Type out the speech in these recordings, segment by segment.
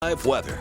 Weather.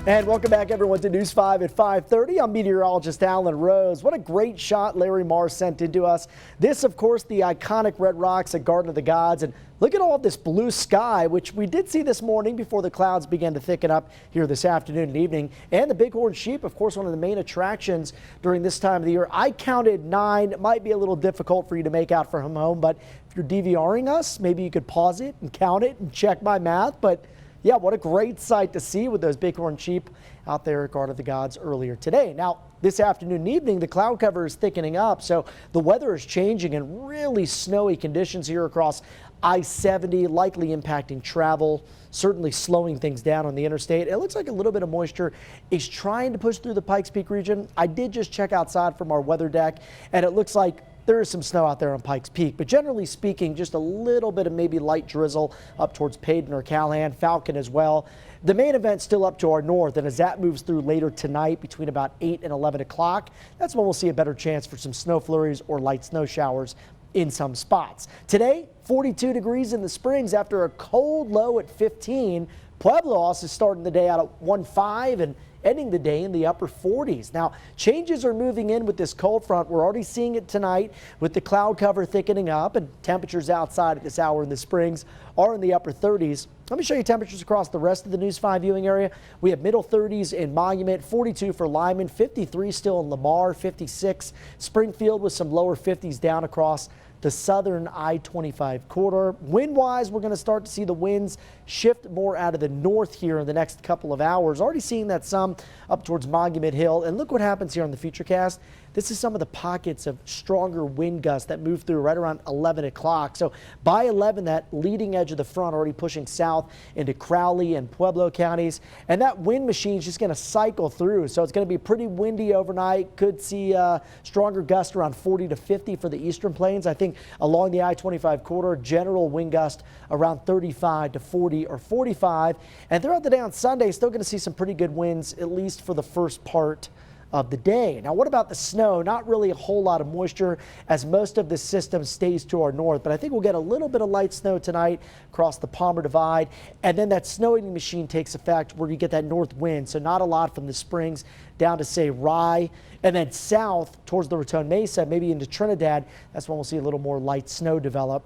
And welcome back, everyone, to News 5 at 5:30. I'm meteorologist Alan Rose. What a great shot Larry Marr sent into us. This, of course, the iconic Red Rocks at Garden of the Gods. And look at all this blue sky, which we did see this morning before the clouds began to thicken up here this afternoon and evening. And the bighorn sheep, of course, one of the main attractions during this time of the year. I counted 9. It might be a little difficult for you to make out from home, but if you're DVRing us, maybe you could pause it and count it and check my math. But yeah, what a great sight to see with those bighorn sheep out there at Garden of the Gods earlier today. Now, this afternoon and evening, the cloud cover is thickening up, so the weather is changing and really snowy conditions here across I-70, likely impacting travel, certainly slowing things down on the interstate. It looks like a little bit of moisture is trying to push through the Pikes Peak region. I did just check outside from our weather deck, and it looks like there is some snow out there on Pikes Peak, but generally speaking, just a little bit of maybe light drizzle up towards Paden or Callahan, Falcon as well. The main event still up to our north, and as that moves through later tonight between about 8 and 11 o'clock, that's when we'll see a better chance for some snow flurries or light snow showers in some spots. Today, 42 degrees in the Springs after a cold low at 15. Pueblo also starting the day out at 15 and ending the day in the upper 40s. Now, changes are moving in with this cold front. We're already seeing it tonight with the cloud cover thickening up, and temperatures outside at this hour in the Springs are in the upper 30s. Let me show you temperatures across the rest of the News 5 viewing area. We have middle 30s in Monument, 42 for Lyman, 53 still in Lamar, 56 Springfield with some lower 50s down across the southern I-25 corridor. Wind-wise, we're going to start to see the winds shift more out of the north here in the next couple of hours. Already seeing that some up towards Monument Hill. And look what happens here on the Futurecast. This is some of the pockets of stronger wind gusts that move through right around 11 o'clock. So by 11, that leading edge of the front already pushing south into Crowley and Pueblo counties. And that wind machine is just going to cycle through. So it's going to be pretty windy overnight. Could see stronger gusts around 40 to 50 for the eastern plains. I think along the I-25 corridor, general wind gust around 35 to 40 or 45. And throughout the day on Sunday, still going to see some pretty good winds, at least for the first part of the day. Now, what about the snow? Not really a whole lot of moisture as most of the system stays to our north, but I think we'll get a little bit of light snow tonight across the Palmer Divide, and then that snowing machine takes effect where you get that north wind, so not a lot from the Springs down to, say, Rye, and then south towards the Raton Mesa, maybe into Trinidad. That's when we'll see a little more light snow develop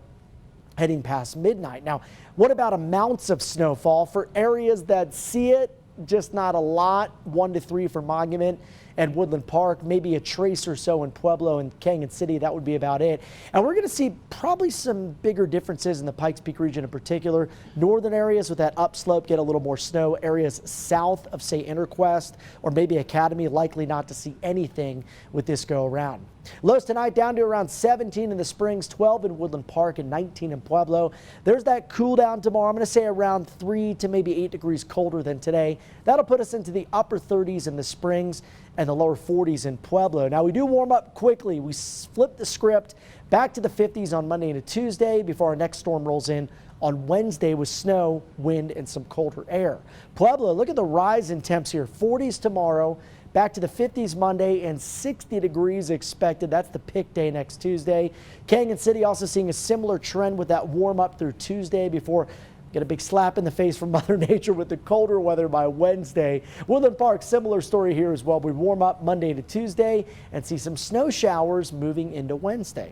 heading past midnight. Now, what about amounts of snowfall? For areas that see it, just not a lot, 1 to 3 for Monument and Woodland Park, maybe a trace or so in Pueblo and Canyon City. That would be about it. And we're going to see probably some bigger differences in the Pikes Peak region in particular. Northern areas with that upslope get a little more snow. Areas south of, say, Interquest or maybe Academy, likely not to see anything with this go around. Lows tonight down to around 17 in the Springs, 12 in Woodland Park, and 19 in Pueblo. There's that cool down tomorrow. I'm going to say around 3 to maybe 8 degrees colder than today. That'll put us into the upper 30s in the Springs and the lower 40s in Pueblo. Now, we do warm up quickly. We flip the script back to the 50s on Monday and Tuesday before our next storm rolls in on Wednesday with snow, wind, and some colder air. Pueblo, look at the rise in temps here. 40s tomorrow, back to the 50s Monday, and 60 degrees expected. That's the pick day next Tuesday. Canyon City also seeing a similar trend with that warm up through Tuesday before get a big slap in the face from Mother Nature with the colder weather by Wednesday. Woodland Park, similar story here as well. We warm up Monday to Tuesday and see some snow showers moving into Wednesday.